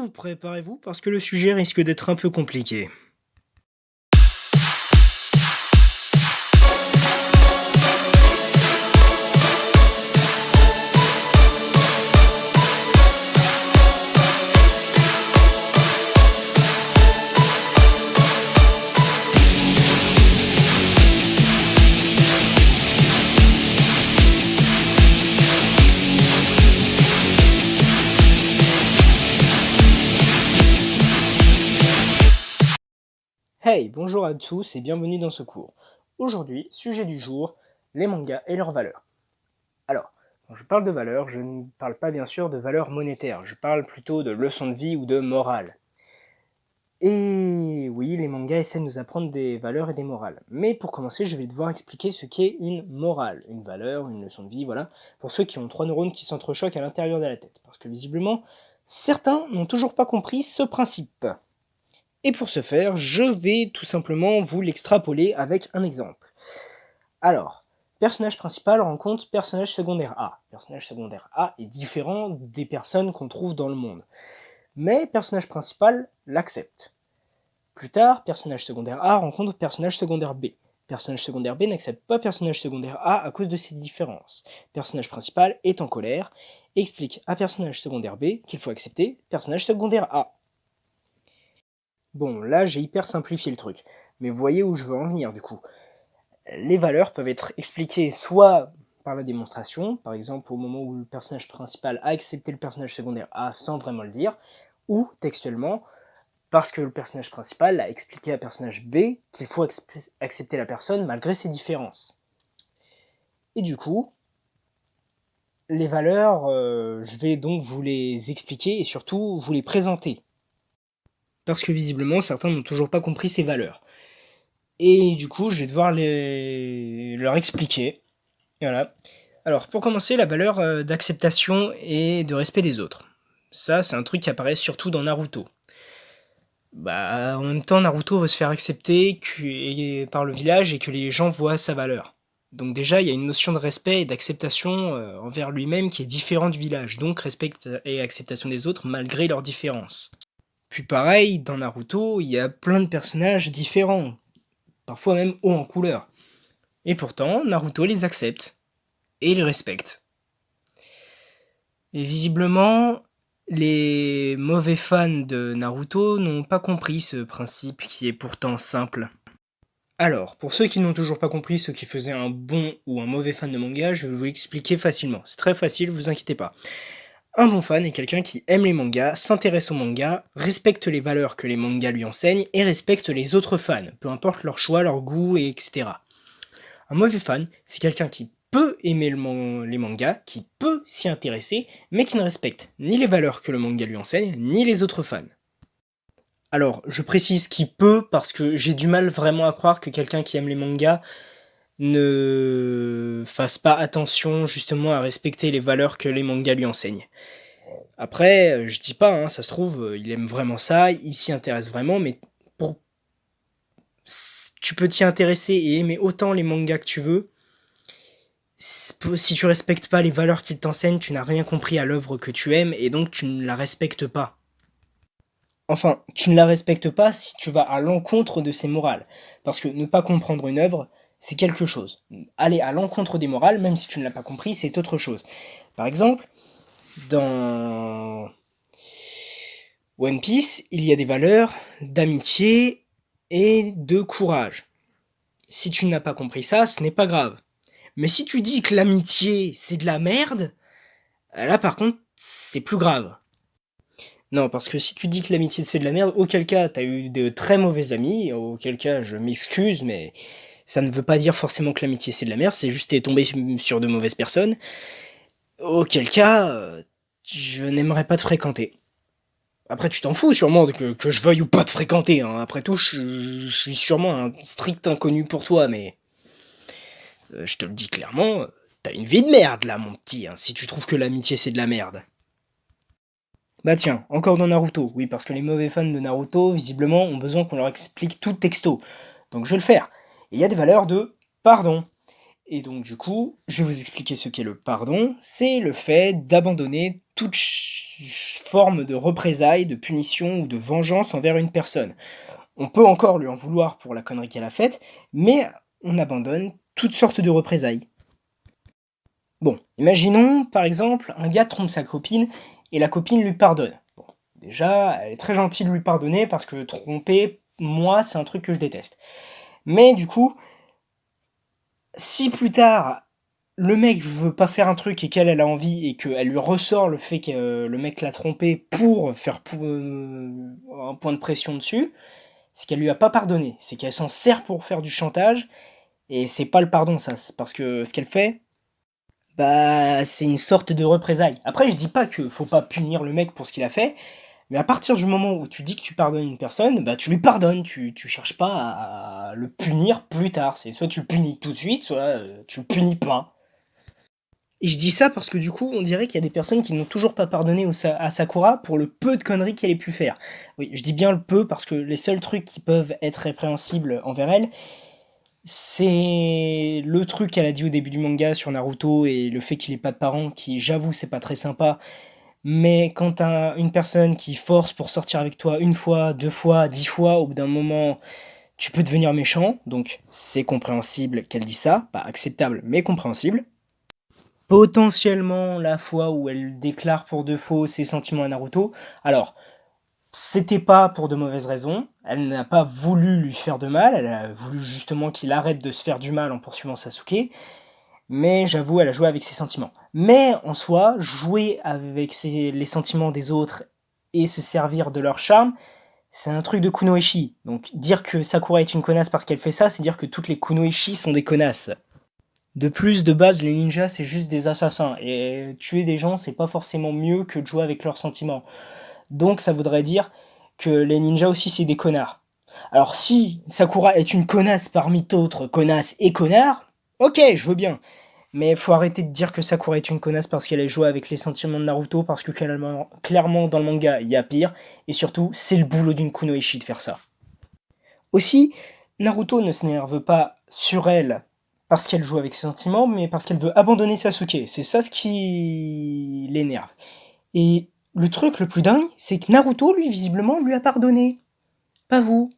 Bon, préparez-vous parce que le sujet risque d'être un peu compliqué. Hey, bonjour à tous et bienvenue dans ce cours. Aujourd'hui, sujet du jour, les mangas et leurs valeurs. Alors, quand je parle de valeurs, je ne parle pas bien sûr de valeurs monétaires, je parle plutôt de leçons de vie ou de morale. Et oui, les mangas essaient de nous apprendre des valeurs et des morales. Mais pour commencer, je vais devoir expliquer ce qu'est une morale, une valeur, une leçon de vie, voilà, pour ceux qui ont 3 neurones qui s'entrechoquent à l'intérieur de la tête. Parce que visiblement, certains n'ont toujours pas compris ce principe. Et pour ce faire, je vais tout simplement vous l'extrapoler avec un exemple. Alors, personnage principal rencontre personnage secondaire A. Personnage secondaire A est différent des personnes qu'on trouve dans le monde. Mais personnage principal l'accepte. Plus tard, personnage secondaire A rencontre personnage secondaire B. Personnage secondaire B n'accepte pas personnage secondaire A à cause de ces différences. Personnage principal est en colère et explique à personnage secondaire B qu'il faut accepter personnage secondaire A. Bon, là j'ai hyper simplifié le truc, mais vous voyez où je veux en venir du coup. Les valeurs peuvent être expliquées soit par la démonstration, par exemple au moment où le personnage principal a accepté le personnage secondaire A sans vraiment le dire, ou textuellement, parce que le personnage principal a expliqué à personnage B qu'il faut accepter la personne malgré ses différences. Et du coup, les valeurs, je vais donc vous les expliquer et surtout vous les présenter. Parce que visiblement, certains n'ont toujours pas compris ces valeurs. Et du coup, je vais devoir leur expliquer. Voilà. Alors, pour commencer, la valeur d'acceptation et de respect des autres. Ça, c'est un truc qui apparaît surtout dans Naruto. Bah, en même temps, Naruto veut se faire accepter par le village et que les gens voient sa valeur. Donc déjà, il y a une notion de respect et d'acceptation envers lui-même qui est différente du village. Donc, respect et acceptation des autres malgré leurs différences. Puis pareil, dans Naruto, il y a plein de personnages différents, parfois même hauts en couleur. Et pourtant, Naruto les accepte et les respecte. Et visiblement, les mauvais fans de Naruto n'ont pas compris ce principe qui est pourtant simple. Alors, pour ceux qui n'ont toujours pas compris ce qui faisait un bon ou un mauvais fan de manga, je vais vous l'expliquer facilement. C'est très facile, vous inquiétez pas. Un bon fan est quelqu'un qui aime les mangas, s'intéresse aux mangas, respecte les valeurs que les mangas lui enseignent et respecte les autres fans, peu importe leur choix, leur goût, etc. Un mauvais fan, c'est quelqu'un qui peut aimer les mangas, qui peut s'y intéresser, mais qui ne respecte ni les valeurs que le manga lui enseigne, ni les autres fans. Alors, je précise qui peut parce que j'ai du mal vraiment à croire que quelqu'un qui aime les mangas ne fasse pas attention justement à respecter les valeurs que les mangas lui enseignent. Après, je dis pas, hein, ça se trouve, il aime vraiment ça, il s'y intéresse vraiment, mais tu peux t'y intéresser et aimer autant les mangas que tu veux. Si tu respectes pas les valeurs qu'il t'enseigne, tu n'as rien compris à l'œuvre que tu aimes et donc tu ne la respectes pas. Enfin, tu ne la respectes pas si tu vas à l'encontre de ses morales. Parce que ne pas comprendre une œuvre, c'est quelque chose. Aller à l'encontre des morales, même si tu ne l'as pas compris, c'est autre chose. Par exemple, dans One Piece, il y a des valeurs d'amitié et de courage. Si tu n'as pas compris ça, ce n'est pas grave. Mais si tu dis que l'amitié, c'est de la merde, là par contre, c'est plus grave. Non, parce que si tu dis que l'amitié c'est de la merde, auquel cas t'as eu de très mauvais amis, auquel cas je m'excuse, mais ça ne veut pas dire forcément que l'amitié c'est de la merde, c'est juste que t'es tombé sur de mauvaises personnes, auquel cas je n'aimerais pas te fréquenter. Après tu t'en fous sûrement que je veuille ou pas te fréquenter, hein. Après tout je suis sûrement un strict inconnu pour toi, mais je te le dis clairement, t'as une vie de merde là mon petit, hein, si tu trouves que l'amitié c'est de la merde. Bah tiens, encore dans Naruto, oui, parce que les mauvais fans de Naruto, visiblement, ont besoin qu'on leur explique tout texto. Donc je vais le faire. Et il y a des valeurs de pardon. Et donc du coup, je vais vous expliquer ce qu'est le pardon. C'est le fait d'abandonner toute forme de représailles, de punition ou de vengeance envers une personne. On peut encore lui en vouloir pour la connerie qu'elle a faite, mais on abandonne toutes sortes de représailles. Bon, imaginons par exemple un gars trompe sa copine et la copine lui pardonne. Bon, déjà, elle est très gentille de lui pardonner parce que tromper, moi, c'est un truc que je déteste. Mais du coup, si plus tard le mec veut pas faire un truc et qu'elle a envie et qu'elle lui ressort le fait que le mec l'a trompé pour faire un point de pression dessus, c'est qu'elle lui a pas pardonné. C'est qu'elle s'en sert pour faire du chantage et c'est pas le pardon ça. C'est parce que ce qu'elle fait, bah, c'est une sorte de représailles. Après, je dis pas que faut pas punir le mec pour ce qu'il a fait, mais à partir du moment où tu dis que tu pardonnes une personne, bah, tu lui pardonnes, tu cherches pas à le punir plus tard. C'est soit tu le punis tout de suite, soit tu le punis pas. Et je dis ça parce que du coup, on dirait qu'il y a des personnes qui n'ont toujours pas pardonné à Sakura pour le peu de conneries qu'elle ait pu faire. Oui, je dis bien le peu parce que les seuls trucs qui peuvent être répréhensibles envers elle, c'est le truc qu'elle a dit au début du manga sur Naruto et le fait qu'il ait pas de parents, qui j'avoue c'est pas très sympa. Mais quand t'as une personne qui force pour sortir avec toi une fois, 2 fois, 10 fois, au bout d'un moment, tu peux devenir méchant, donc c'est compréhensible qu'elle dise ça, pas acceptable mais compréhensible. Potentiellement la fois où elle déclare pour de faux ses sentiments à Naruto. Alors, c'était pas pour de mauvaises raisons, elle n'a pas voulu lui faire de mal, elle a voulu justement qu'il arrête de se faire du mal en poursuivant Sasuke, mais j'avoue, elle a joué avec ses sentiments. Mais en soi, jouer avec les sentiments des autres et se servir de leur charme, c'est un truc de kunoichi. Donc dire que Sakura est une connasse parce qu'elle fait ça, c'est dire que toutes les kunoichi sont des connasses. De plus, de base, les ninjas, c'est juste des assassins. Et tuer des gens, c'est pas forcément mieux que de jouer avec leurs sentiments. Donc ça voudrait dire que les ninjas aussi, c'est des connards. Alors si Sakura est une connasse parmi d'autres connasses et connards, ok, je veux bien. Mais faut arrêter de dire que Sakura est une connasse parce qu'elle a joué avec les sentiments de Naruto, parce que clairement dans le manga, il y a pire. Et surtout, c'est le boulot d'une kunoichi de faire ça. Aussi, Naruto ne s'énerve pas sur elle parce qu'elle joue avec ses sentiments, mais parce qu'elle veut abandonner Sasuke. C'est ça ce qui l'énerve. Et le truc le plus dingue, c'est que Naruto, lui, visiblement, lui a pardonné. Pas vous.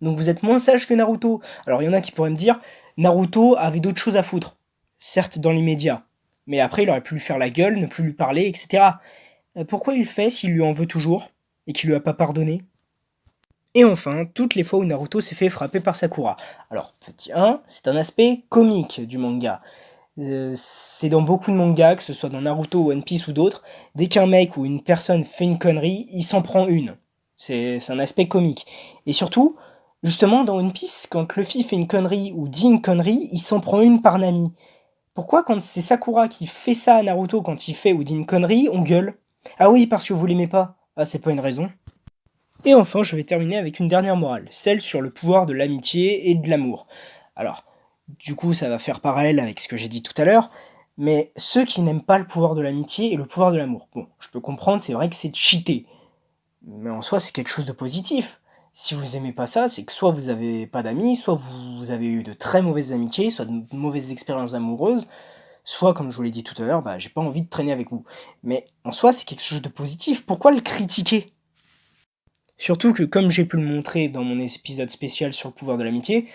Donc vous êtes moins sage que Naruto. Alors il y en a qui pourraient me dire, Naruto avait d'autres choses à foutre. Certes, dans l'immédiat. Mais après, il aurait pu lui faire la gueule, ne plus lui parler, etc. Pourquoi il le fait s'il lui en veut toujours et qu'il lui a pas pardonné? Et enfin, toutes les fois où Naruto s'est fait frapper par Sakura. Alors, petit 1, c'est un aspect comique du manga. C'est dans beaucoup de mangas, que ce soit dans Naruto, One Piece ou d'autres, dès qu'un mec ou une personne fait une connerie, il s'en prend une. C'est un aspect comique. Et surtout, justement, dans One Piece, quand Luffy fait une connerie ou dit une connerie, il s'en prend une par Nami. Pourquoi quand c'est Sakura qui fait ça à Naruto quand il fait ou dit une connerie, on gueule? Ah oui, parce que vous l'aimez pas. Ah, c'est pas une raison. Et enfin, je vais terminer avec une dernière morale, celle sur le pouvoir de l'amitié et de l'amour. Alors, du coup, ça va faire parallèle avec ce que j'ai dit tout à l'heure, mais ceux qui n'aiment pas le pouvoir de l'amitié et le pouvoir de l'amour. Bon, je peux comprendre, c'est vrai que c'est cheaté, mais en soi, c'est quelque chose de positif. Si vous aimez pas ça, c'est que soit vous avez pas d'amis, soit vous avez eu de très mauvaises amitiés, soit de mauvaises expériences amoureuses, soit, comme je vous l'ai dit tout à l'heure, bah, j'ai pas envie de traîner avec vous. Mais en soi, c'est quelque chose de positif. Pourquoi le critiquer? Surtout que, comme j'ai pu le montrer dans mon épisode spécial sur le pouvoir de l'amitié,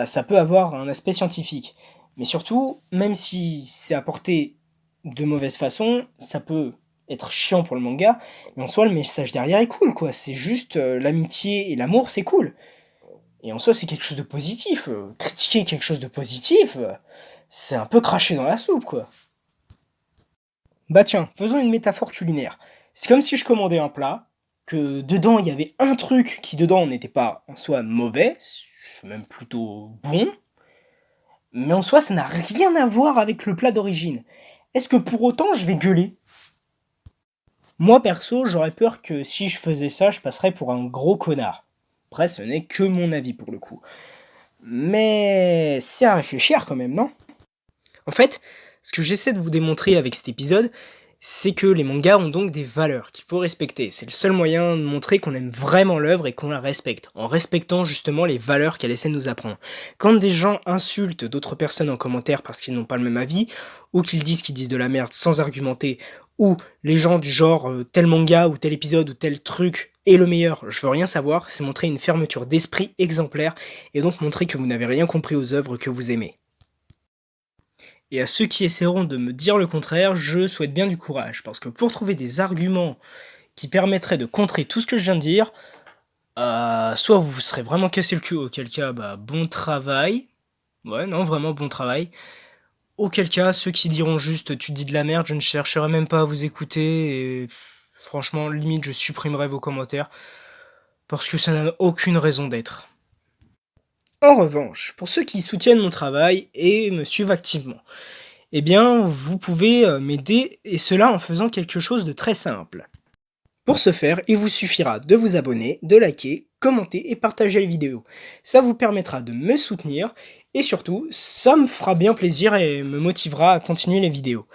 ça peut avoir un aspect scientifique. Mais surtout, même si c'est apporté de mauvaise façon, ça peut être chiant pour le manga, mais en soi, le message derrière est cool, quoi. C'est juste l'amitié et l'amour, c'est cool. Et en soi, c'est quelque chose de positif. Critiquer quelque chose de positif, c'est un peu cracher dans la soupe, quoi. Bah tiens, faisons une métaphore culinaire. C'est comme si je commandais un plat, que dedans il y avait un truc qui dedans n'était pas en soi mauvais, même plutôt bon, mais en soi ça n'a rien à voir avec le plat d'origine. Est-ce que pour autant je vais gueuler? Moi perso, j'aurais peur que si je faisais ça, je passerais pour un gros connard. Après, ce n'est que mon avis pour le coup. Mais c'est à réfléchir quand même, non? En fait, ce que j'essaie de vous démontrer avec cet épisode, c'est que les mangas ont donc des valeurs qu'il faut respecter. C'est le seul moyen de montrer qu'on aime vraiment l'œuvre et qu'on la respecte, en respectant justement les valeurs qu'elle essaie de nous apprendre. Quand des gens insultent d'autres personnes en commentaire parce qu'ils n'ont pas le même avis, ou qu'ils disent de la merde sans argumenter, ou les gens du genre tel manga ou tel épisode ou tel truc est le meilleur, je veux rien savoir, c'est montrer une fermeture d'esprit exemplaire et donc montrer que vous n'avez rien compris aux œuvres que vous aimez. Et à ceux qui essaieront de me dire le contraire, je souhaite bien du courage, parce que pour trouver des arguments qui permettraient de contrer tout ce que je viens de dire, soit vous vous serez vraiment cassé le cul, auquel cas, bah, bon travail. Ouais, non, vraiment bon travail. Auquel cas, ceux qui diront juste tu dis de la merde, je ne chercherai même pas à vous écouter, et franchement, limite, je supprimerai vos commentaires, parce que ça n'a aucune raison d'être. En revanche, pour ceux qui soutiennent mon travail et me suivent activement, eh bien, vous pouvez m'aider, et cela en faisant quelque chose de très simple. Pour ce faire, il vous suffira de vous abonner, de liker, commenter et partager les vidéos. Ça vous permettra de me soutenir et surtout, ça me fera bien plaisir et me motivera à continuer les vidéos.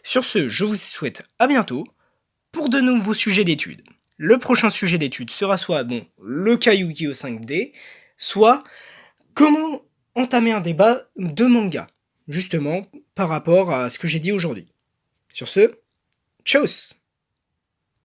Sur ce, je vous souhaite à bientôt pour de nouveaux sujets d'études. Le prochain sujet d'étude sera soit le cas Yu-Gi-Oh 5D, soit comment entamer un débat de manga, justement par rapport à ce que j'ai dit aujourd'hui. Sur ce, tchuss!